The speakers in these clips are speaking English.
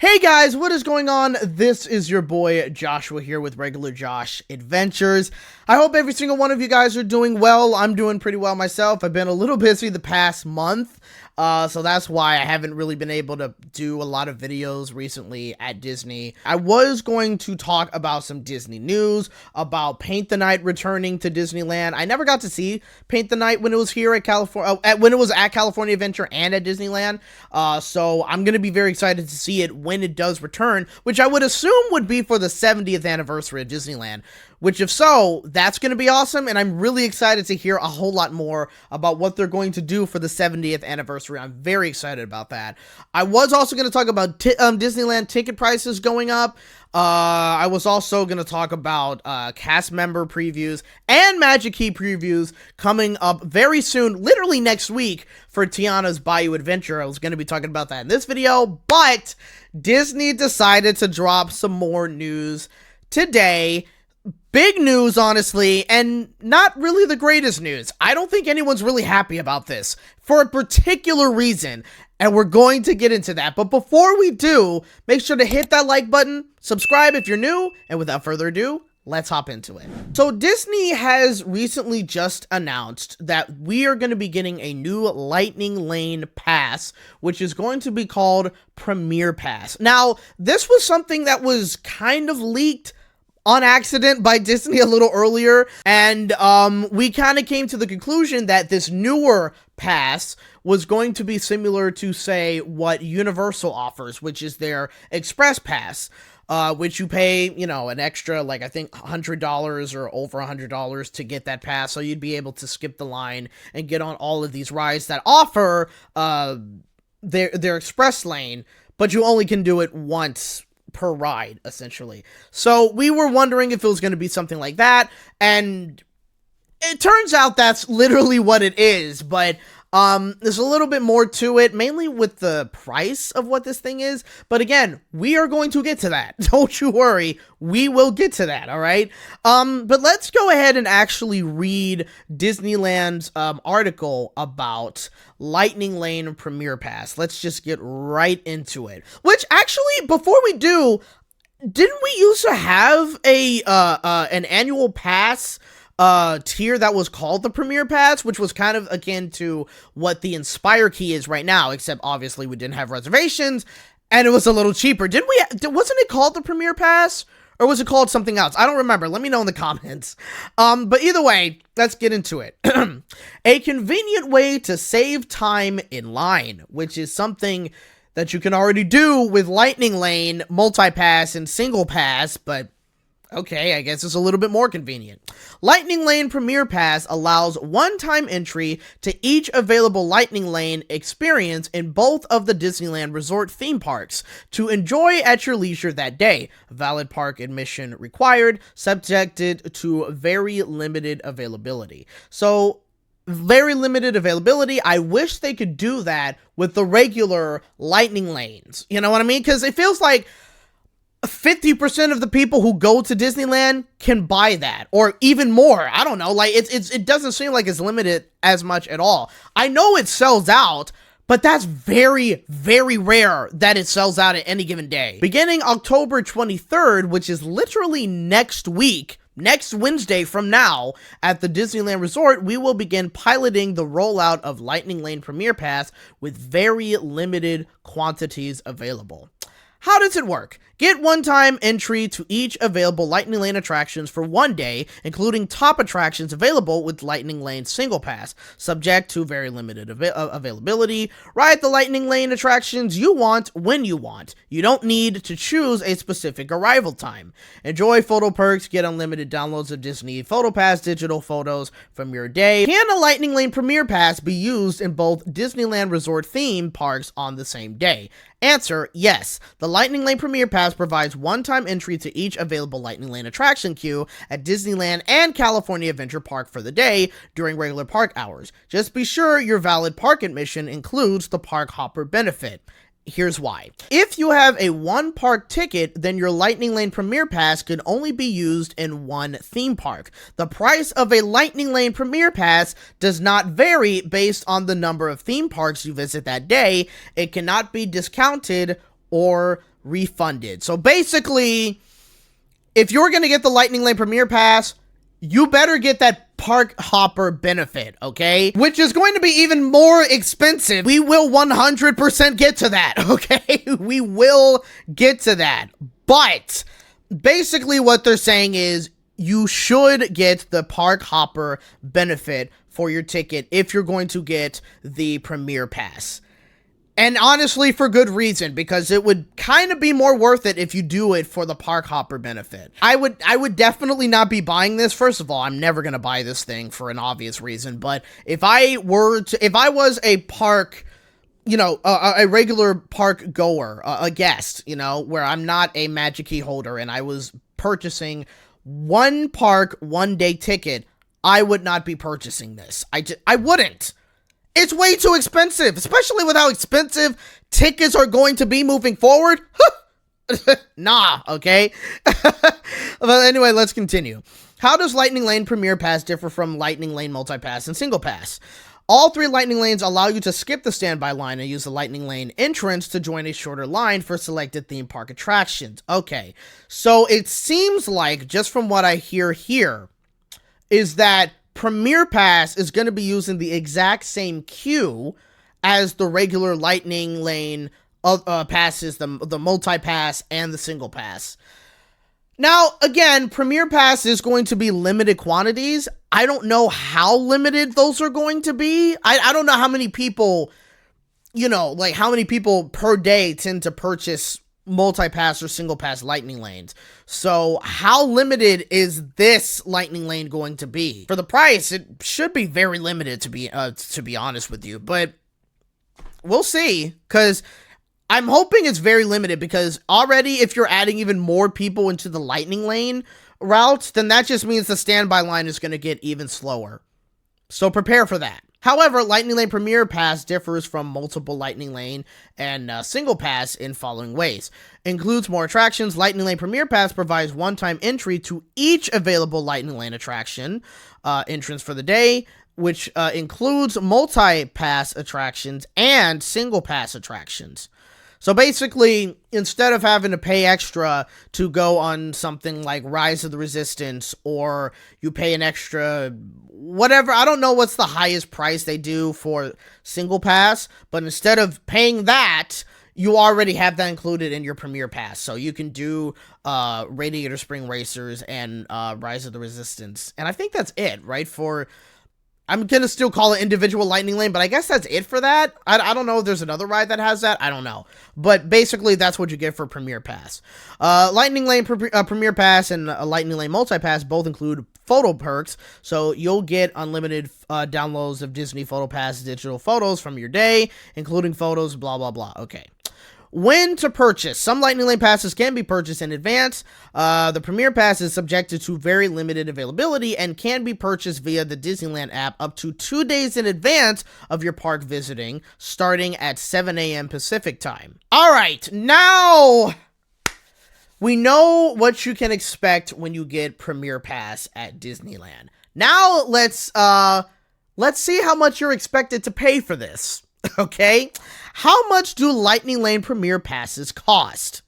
Hey guys, what is going on? This is your boy Joshua here with Regular Josh Adventures. I hope every single one of you guys are doing well. I'm doing pretty well myself. I've been a little busy the past month, so that's why I haven't really been able to do a lot of videos recently at Disney. I was going to talk about some Disney news, about Paint the Night returning to Disneyland. I never got to see Paint the Night when it was here at California, when it was at California Adventure and at Disneyland. So I'm going to be very excited to see it when it does return, which I would assume would be for the 70th anniversary of Disneyland, which if so, that's going to be awesome, and I'm really excited to hear a whole lot more about what they're going to do for the 70th anniversary. I'm very excited about that. I was also going to talk about Disneyland ticket prices going up. I was also going to talk about cast member previews and Magic Key previews coming up very soon, literally next week, for Tiana's Bayou Adventure. I was going to be talking about that in this video, but Disney decided to drop some more news today. Big news, honestly, and not really the greatest news. I don't think anyone's really happy about this for a particular reason, and we're going to get into that. But before we do, make sure to hit that like button, subscribe if you're new, and without further ado, let's hop into it. So Disney has recently just announced that we are going to be getting a new Lightning Lane pass, which is going to be called Premier Pass. Now, this was something that was kind of leaked on accident by Disney a little earlier, and we kind of came to the conclusion that this newer pass was going to be similar to, say, what Universal offers, which is their Express Pass, which you pay, you know, an extra, like, I think $100 or over $100 to get that pass, so you'd be able to skip the line and get on all of these rides that offer their Express Lane, but you only can do it once per ride, essentially. So we were wondering if it was going to be something like that, and it turns out that's literally what it is, but there's a little bit more to it, mainly with the price of what this thing is, but again, we are going to get to that. Don't you worry, we will get to that, alright? But let's go ahead and actually read Disneyland's article about Lightning Lane Premier Pass. Let's just get right into it. Which, actually, before we do, didn't we used to have an annual pass tier that was called the Premier Pass, which was kind of akin to what the Inspire Key is right now, except obviously we didn't have reservations and it was a little cheaper. Wasn't it called the Premier Pass, or was it called something else? I don't remember. Let me know in the comments. But either way, let's get into it. A convenient way to save time in line, which is something that you can already do with Lightning Lane, Multi-Pass, and Single Pass, but okay, I guess it's a little bit more convenient. Lightning Lane Premier Pass allows one-time entry to each available Lightning Lane experience in both of the Disneyland Resort theme parks to enjoy at your leisure that day. Valid park admission required, subjected to very limited availability. So, very limited availability. I wish they could do that with the regular Lightning Lanes. You know what I mean? Because it feels like 50% of the people who go to Disneyland can buy that, or even more. I don't know, like, it doesn't seem like it's limited as much at all. I know it sells out, but that's very, very rare that it sells out at any given day. Beginning October 23rd, which is literally next week, next Wednesday from now, at the Disneyland Resort, we will begin piloting the rollout of Lightning Lane Premier Pass with very limited quantities available. How does it work? Get one-time entry to each available Lightning Lane attractions for one day, including top attractions available with Lightning Lane Single Pass, subject to very limited availability. Ride the Lightning Lane attractions you want when you want. You don't need to choose a specific arrival time. Enjoy photo perks, get unlimited downloads of Disney PhotoPass digital photos from your day. Can a Lightning Lane Premier Pass be used in both Disneyland Resort theme parks on the same day? Answer, yes. The Lightning Lane Premier Pass provides one-time entry to each available Lightning Lane attraction queue at Disneyland and California Adventure Park for the day during regular park hours. Just be sure your valid park admission includes the Park Hopper benefit. Here's why. If you have a one-park ticket, then your Lightning Lane Premier Pass can only be used in one theme park. The price of a Lightning Lane Premier Pass does not vary based on the number of theme parks you visit that day. It cannot be discounted or refunded. So basically, if you're going to get the Lightning Lane Premier Pass, you better get that park hopper benefit, okay? Which is going to be even more expensive. We will 100% get to that, okay? We will get to that. But basically what they're saying is you should get the park hopper benefit for your ticket if you're going to get the Premier Pass. And honestly, for good reason, because it would kind of be more worth it if you do it for the park hopper benefit. I would definitely not be buying this. First of all, I'm never going to buy this thing for an obvious reason. But if I was a park, you know, a regular park goer, a guest, you know, where I'm not a Magic Key holder and I was purchasing one park, 1 day ticket, I would not be purchasing this. I wouldn't. It's way too expensive, especially with how expensive tickets are going to be moving forward. Nah, okay? Well, anyway, let's continue. How does Lightning Lane Premier Pass differ from Lightning Lane Multi-Pass and Single Pass? All 3 Lightning Lanes allow you to skip the standby line and use the Lightning Lane entrance to join a shorter line for selected theme park attractions. Okay, so it seems like, just from what I hear here, is that Premier Pass is going to be using the exact same queue as the regular Lightning Lane passes, the multi-pass and the single pass. Now, again, Premier Pass is going to be limited quantities. I don't know how limited those are going to be. I don't know how many people, you know, like how many people per day tend to purchase multi-pass or single pass Lightning Lanes. So how limited is this Lightning Lane going to be? For the price, it should be very limited, to be honest with you, but we'll see, because I'm hoping it's very limited, because already if you're adding even more people into the Lightning Lane route, then that just means the standby line is going to get even slower. So prepare for that. However, Lightning Lane Premier Pass differs from multiple Lightning Lane and Single Pass in following ways. Includes more attractions. Lightning Lane Premier Pass provides one-time entry to each available Lightning Lane attraction entrance for the day, which includes multi-pass attractions and single pass attractions. So basically, instead of having to pay extra to go on something like Rise of the Resistance, or you pay an extra whatever, I don't know what's the highest price they do for single pass, but instead of paying that, you already have that included in your Premier Pass. So you can do Radiator Spring Racers and Rise of the Resistance. And I think that's it, right? I'm going to still call it individual Lightning Lane, but I guess that's it for that. I don't know if there's another ride that has that. I don't know. But basically, that's what you get for Premier Pass. Lightning Lane Premier Pass and Lightning Lane Multi-Pass both include photo perks. So you'll get unlimited downloads of Disney Photo Pass digital photos from your day, including photos, blah, blah, blah. Okay. When to purchase. Some Lightning Lane passes can be purchased in advance. The Premier Pass is subjected to very limited availability and can be purchased via the Disneyland app up to 2 days in advance of your park visiting, starting at 7 a.m. Pacific time. All right, now we know what you can expect when you get Premier Pass at Disneyland. Now let's see how much you're expected to pay for this. Okay, how much do Lightning Lane Premier Passes cost?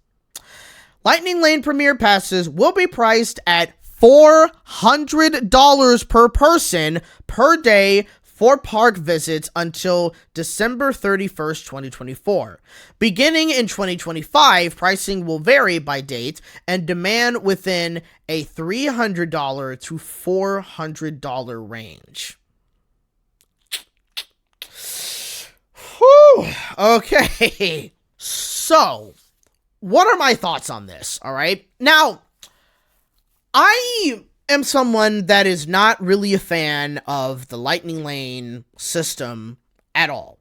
Lightning Lane Premier Passes will be priced at $400 per person per day for park visits until December 31st, 2024. Beginning in 2025, pricing will vary by date and demand within a $300 to $400 range. Whew. Okay, so what are my thoughts on this? All right, now I am someone that is not really a fan of the Lightning Lane system at all.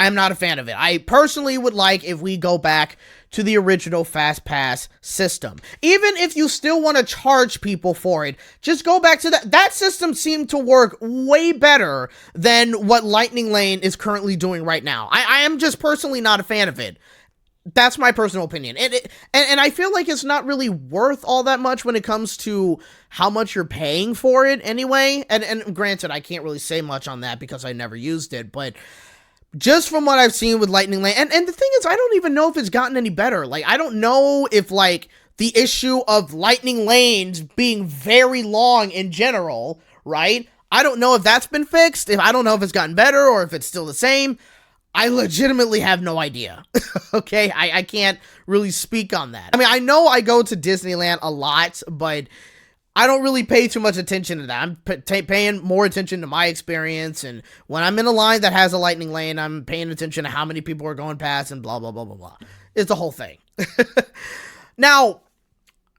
I'm not a fan of it. I personally would like if we go back to the original Fast Pass system. Even if you still want to charge people for it, just go back to that. That system seemed to work way better than what Lightning Lane is currently doing right now. I am just personally not a fan of it. That's my personal opinion. And I feel like it's not really worth all that much when it comes to how much you're paying for it anyway. And granted, I can't really say much on that because I never used it, but just from what I've seen with Lightning Lane, and the thing is, I don't even know if it's gotten any better. Like, I don't know if, like, the issue of Lightning Lanes being very long in general, right? I don't know if that's been fixed. I don't know if it's gotten better or if it's still the same. I legitimately have no idea. Okay, I can't really speak on that. I mean, I know I go to Disneyland a lot, but I don't really pay too much attention to that. I'm paying more attention to my experience, and when I'm in a line that has a Lightning Lane, I'm paying attention to how many people are going past and blah, blah, blah, blah, blah. It's the whole thing. Now,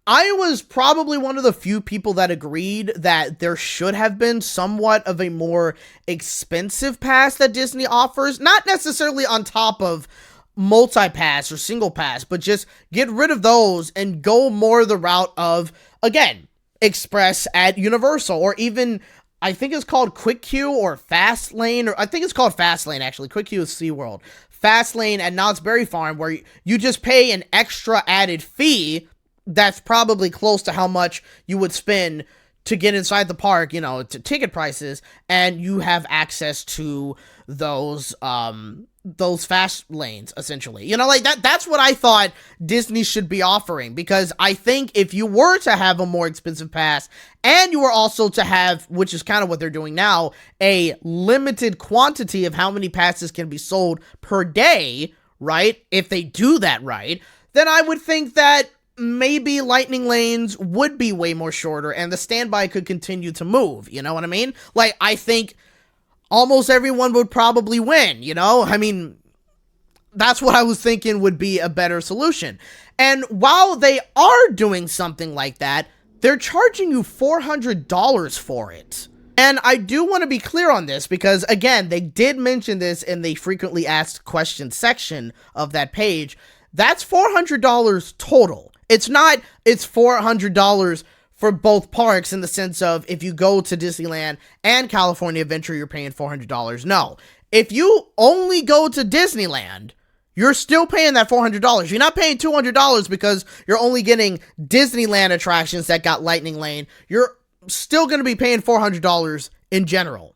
I was probably one of the few people that agreed that there should have been somewhat of a more expensive pass that Disney offers. Not necessarily on top of multi-pass or single pass, but just get rid of those and go more the route of, again, Express at Universal, or even, I think it's called Quick Queue or Fast Lane, or I think it's called Fast Lane, actually. Quick Queue is SeaWorld. Fast Lane at Knott's Berry Farm, where you just pay an extra added fee that's probably close to how much you would spend to get inside the park, you know, to ticket prices, and you have access to those fast lanes, essentially. You know, like, that's what I thought Disney should be offering, because I think if you were to have a more expensive pass, and you were also to have, which is kind of what they're doing now, a limited quantity of how many passes can be sold per day, right? If they do that right, then I would think that maybe Lightning Lanes would be way more shorter and the standby could continue to move. You know what I mean? Like, I think almost everyone would probably win, you know? I mean, that's what I was thinking would be a better solution. And while they are doing something like that, they're charging you $400 for it. And I do want to be clear on this because, again, they did mention this in the frequently asked questions section of that page. That's $400 total. It's $400 for both parks in the sense of if you go to Disneyland and California Adventure, you're paying $400. No. If you only go to Disneyland, you're still paying that $400. You're not paying $200 because you're only getting Disneyland attractions that got Lightning Lane. You're still going to be paying $400 in general.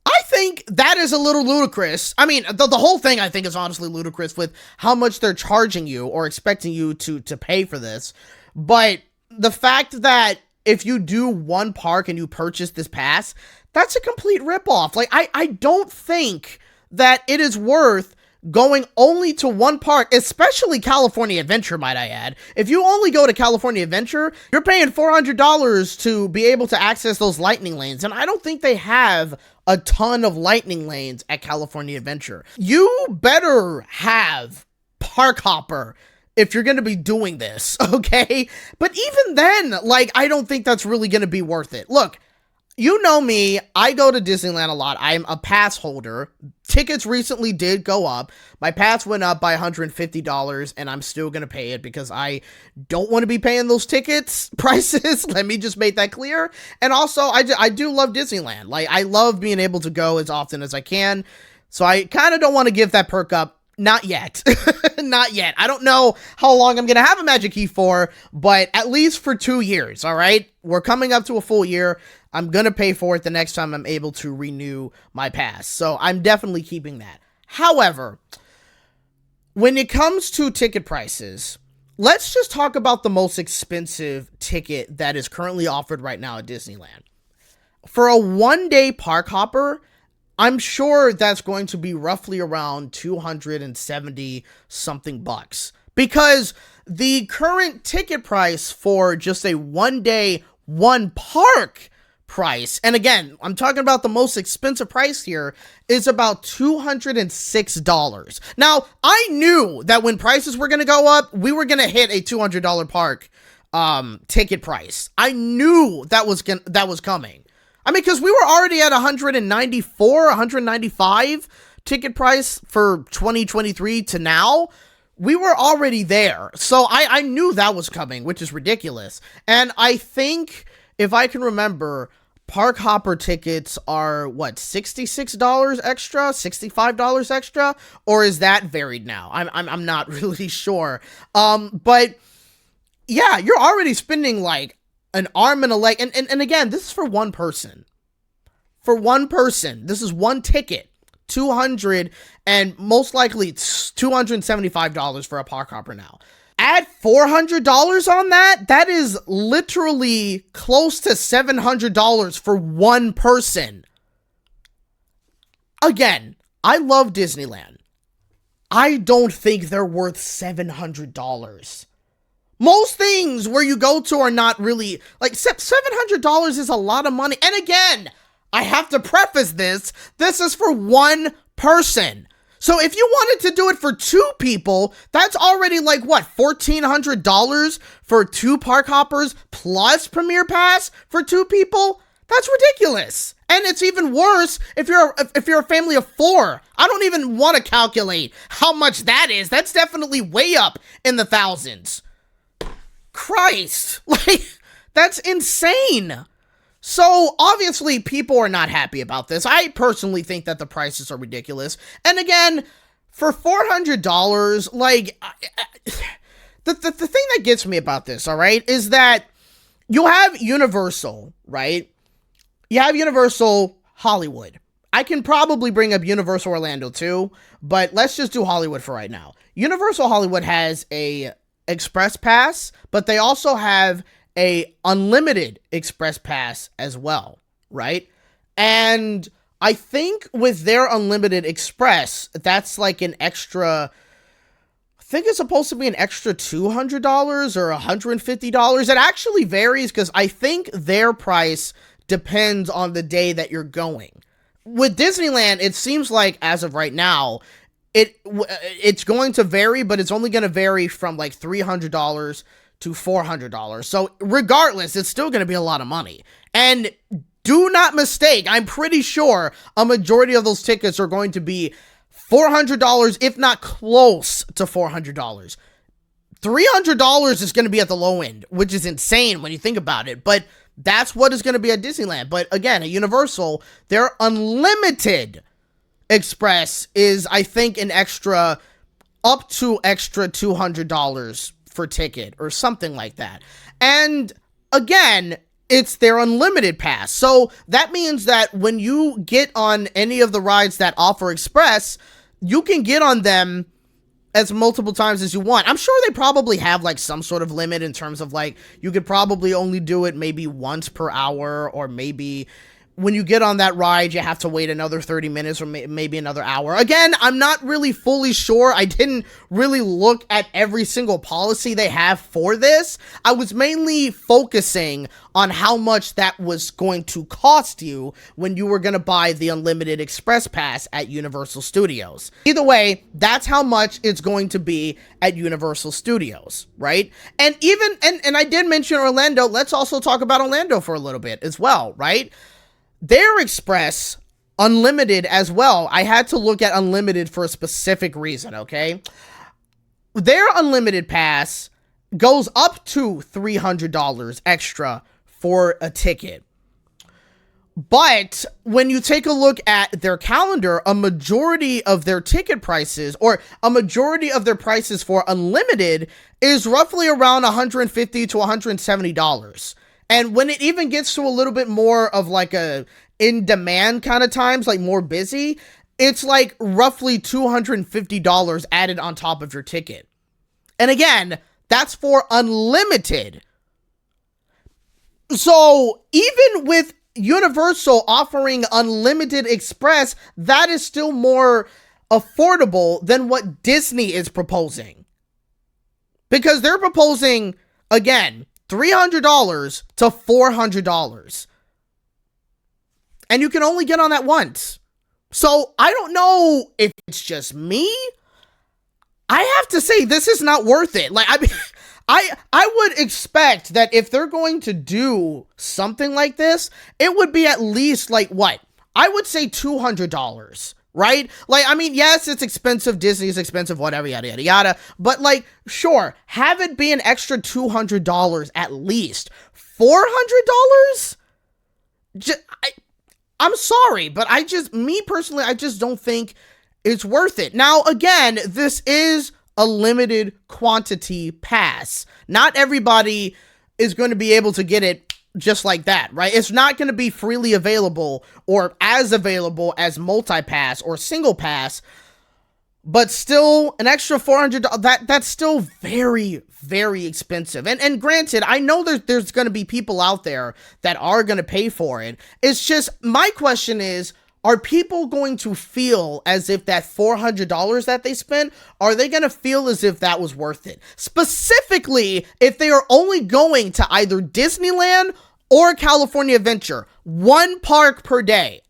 I think that is a little ludicrous. I mean, the whole thing I think is honestly ludicrous with how much they're charging you or expecting you to pay for this. But the fact that if you do one park and you purchase this pass, that's a complete ripoff. Like, I don't think that it is worth going only to one park, especially California Adventure, might I add. If you only go to California Adventure, you're paying $400 to be able to access those Lightning Lanes, and I don't think they have a ton of Lightning Lanes at California Adventure. You better have Park Hopper if you're going to be doing this, okay? But even then, like, I don't think that's really going to be worth it. Look, you know me, I go to Disneyland a lot. I'm a pass holder. Tickets recently did go up. My pass went up by $150, and I'm still going to pay it because I don't want to be paying those tickets prices. Let me just make that clear. And also, I do love Disneyland. Like, I love being able to go as often as I can. So I kind of don't want to give that perk up. Not yet. Not yet. I don't know how long I'm going to have a Magic Key for, but at least for 2 years, all right? We're coming up to a full year. I'm going to pay for it the next time I'm able to renew my pass. So I'm definitely keeping that. However, when it comes to ticket prices, let's just talk about the most expensive ticket that is currently offered right now at Disneyland. For a one-day park hopper, I'm sure that's going to be roughly around 270 something bucks, because the current ticket price for just a one day, one park price, and again, I'm talking about the most expensive price here, is about $206. Now, I knew that when prices were going to go up, we were going to hit a $200 park ticket price. I knew that was coming. I mean, because we were already at 194, 195 ticket price for 2023 to now. We were already there. So I knew that was coming, which is ridiculous. And I think, if I can remember, Park Hopper tickets are, what, $66 extra? $65 extra? Or is that varied now? I'm not really sure. But, yeah, you're already spending, like, an arm and a leg, and again, this is for one person. For one person, this is one ticket. $200 and most likely it's $275 for a park hopper now. Add $400 on that, that is literally close to $700 for one person. Again, I love Disneyland. I don't think they're worth $700. Most things where you go to are not really, like, $700 is a lot of money. And again, I have to preface this is for one person. So if you wanted to do it for two people, that's already like, what, $1,400 for two park hoppers plus Premier Pass for two people? That's ridiculous. And it's even worse if you're a family of four. I don't even want to calculate how much that is. That's definitely way up in the thousands. Christ, like, that's insane. So obviously people are not happy about this. I personally think that the prices are ridiculous. And again, for $400, like, the thing that gets me about this, all right, is that you have Universal, right? You have Universal Hollywood. I can probably bring up Universal Orlando too, but let's just do Hollywood for right now. Universal Hollywood has a Express Pass, but they also have a unlimited Express Pass as well, right? And I think with their unlimited Express, that's like an extra, I think it's supposed to be an extra $200 or $150. It actually varies because I think their price depends on the day that you're going. With Disneyland, it seems like as of right now, it's going to vary, but it's only going to vary from like $300 to $400. So regardless, it's still going to be a lot of money. And do not mistake, I'm pretty sure a majority of those tickets are going to be $400, if not close to $400. $300 is going to be at the low end, which is insane when you think about it. But that's what is going to be at Disneyland. But again, at Universal, their unlimited Express is, I think, an extra, up to extra $200 for ticket or something like that. And again, it's their unlimited pass. So that means that when you get on any of the rides that offer Express, you can get on them as multiple times as you want. I'm sure they probably have like some sort of limit in terms of like, you could probably only do it maybe once per hour, or maybe when you get on that ride, you have to wait another 30 minutes or maybe another hour. Again, I'm not really fully sure. I didn't really look at every single policy they have for this. I was mainly focusing on how much that was going to cost you when you were going to buy the unlimited Express Pass at Universal Studios. Either way, that's how much it's going to be at Universal Studios, right? And even, and I did mention Orlando. Let's also talk about Orlando for a little bit as well, right? Their Express Unlimited as well. I had to look at Unlimited for a specific reason, okay? Their Unlimited Pass goes up to $300 extra for a ticket. But when you take a look at their calendar, a majority of their ticket prices, or a majority of their prices for Unlimited, is roughly around $150 to $170. And when it even gets to a little bit more of like a in-demand kind of times, like more busy, it's like roughly $250 added on top of your ticket. And again, that's for unlimited. So even with Universal offering unlimited Express, that is still more affordable than what Disney is proposing. Because they're proposing, again, $300 to $400. And you can only get on that once. So I don't know if it's just me. I have to say this is not worth it. Like, I mean, I would expect that if they're going to do something like this, it would be at least like what? I would say $200. Right? Like, I mean, yes, it's expensive. Disney is expensive, whatever, yada, yada, yada. But, like, sure, have it be an extra $200 at least. $400? I'm sorry, but me personally, I just don't think it's worth it. Now, again, this is a limited quantity pass. Not everybody is going to be able to get it just like that, right? It's not going to be freely available or as available as multi-pass or single pass, but still an extra $400, that's still very, very expensive. And granted, I know there's going to be people out there that are going to pay for it. It's just, my question is, are people going to feel as if that $400 that they spent, are they going to feel as if that was worth it? Specifically, if they are only going to either Disneyland or California Adventure, one park per day.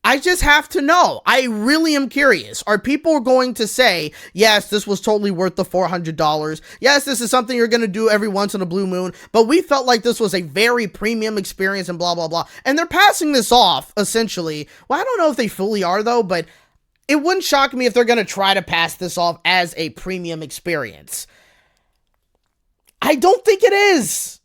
I just have to know. I really am curious. Are people going to say, yes, this was totally worth the $400. Yes, this is something you're going to do every once in a blue moon, but we felt like this was a very premium experience and blah, blah, blah. And they're passing this off, essentially. Well, I don't know if they fully are, though, but it wouldn't shock me if they're going to try to pass this off as a premium experience. I don't think it is.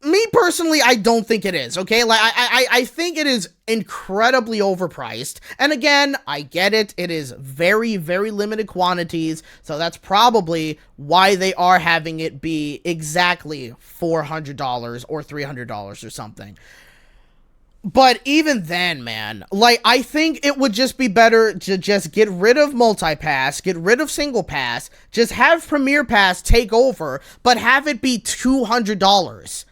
Me personally, I don't think it is, okay? Like, I think it is incredibly overpriced. And again, I get it. It is very, very limited quantities. So that's probably why they are having it be exactly $400 or $300 or something. But even then, man, like, I think it would just be better to just get rid of multi-pass, get rid of single pass, just have Premier Pass take over, but have it be $200.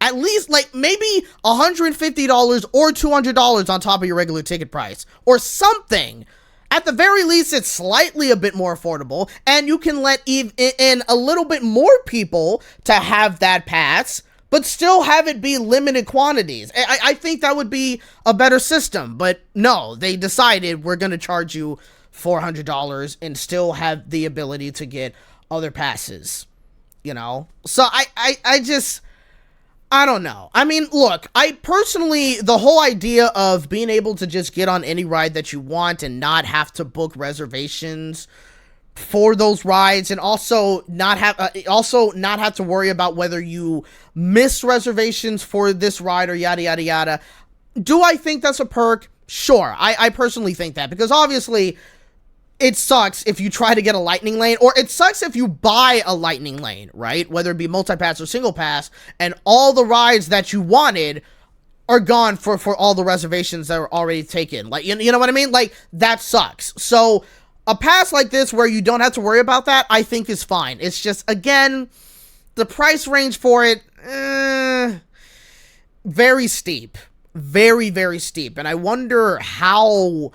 At least, like, maybe $150 or $200 on top of your regular ticket price. Or something. At the very least, it's slightly a bit more affordable. And you can let in a little bit more people to have that pass, but still have it be limited quantities. I think that would be a better system. But no, they decided we're going to charge you $400 and still have the ability to get other passes. You know? So I just... I don't know. I mean, look, I personally, the whole idea of being able to just get on any ride that you want and not have to book reservations for those rides, and also not have to worry about whether you miss reservations for this ride or yada, yada, yada. Do I think that's a perk? Sure. I personally think that, because obviously it sucks if you try to get a lightning lane, or it sucks if you buy a lightning lane, right? Whether it be multi-pass or single pass, and all the rides that you wanted are gone for all the reservations that were already taken. Like, you know what I mean? Like, that sucks. So a pass like this where you don't have to worry about that, I think is fine. It's just, again, the price range for it, very steep. Very, very steep. And I wonder how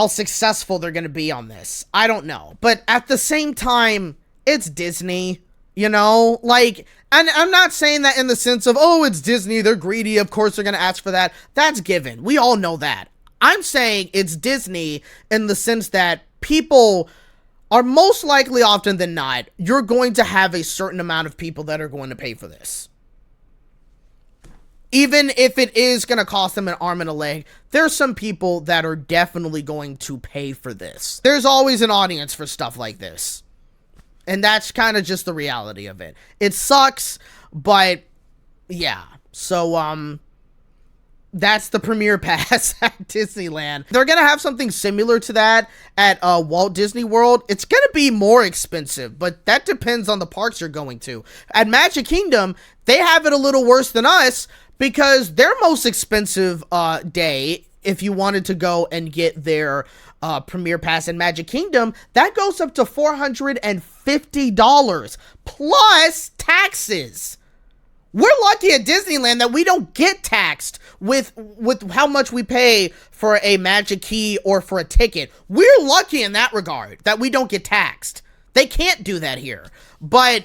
successful they're going to be on this. I don't know. But at the same time, it's Disney, you know? Like, and I'm not saying that in the sense of, oh, it's Disney, they're greedy, of course they're going to ask for that. That's given. We all know that. I'm saying it's Disney in the sense that people are most likely, often than not, you're going to have a certain amount of people that are going to pay for this. Even if it is going to cost them an arm and a leg, there's some people that are definitely going to pay for this. There's always an audience for stuff like this. And that's kind of just the reality of it. It sucks, but yeah. So, that's the Premier Pass at Disneyland. They're going to have something similar to that at Walt Disney World. It's going to be more expensive, but that depends on the parks you're going to. At Magic Kingdom, they have it a little worse than us, because their most expensive day, if you wanted to go and get their Premier Pass in Magic Kingdom, that goes up to $450 plus taxes. We're lucky at Disneyland that we don't get taxed with how much we pay for a Magic Key or for a ticket. We're lucky in that regard that we don't get taxed. They can't do that here. But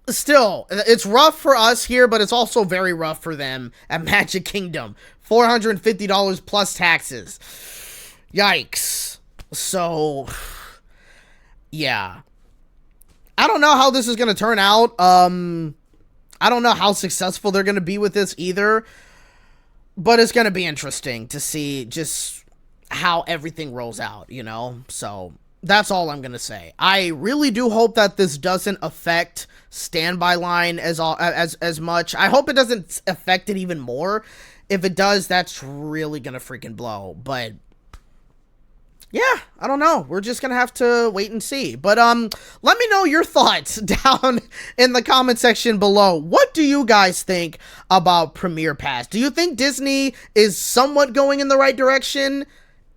still, it's rough for us here, but it's also very rough for them at Magic Kingdom. $450 plus taxes. Yikes. So, yeah. I don't know how this is going to turn out. I don't know how successful they're going to be with this either. But it's going to be interesting to see just how everything rolls out, you know? So that's all I'm going to say. I really do hope that this doesn't affect standby line as much. I hope it doesn't affect it even more. If it does, that's really going to freaking blow. But Yeah, I don't know. We're just gonna have to wait and see. But let me know your thoughts down in the comment section below. What do you guys think about Premier Pass? Do you think Disney is somewhat going in the right direction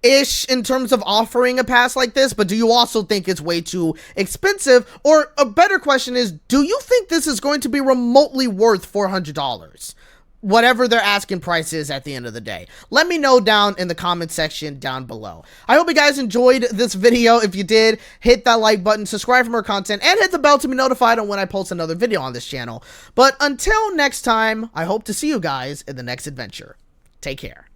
ish in terms of offering a pass like this, but do you also think it's way too expensive? Or a better question is, do you think this is going to be remotely worth $400? Whatever their asking price is at the end of the day. Let me know down in the comment section down below. I hope you guys enjoyed this video. If you did, hit that like button, subscribe for more content, and hit the bell to be notified on when I post another video on this channel. But until next time, I hope to see you guys in the next adventure. Take care.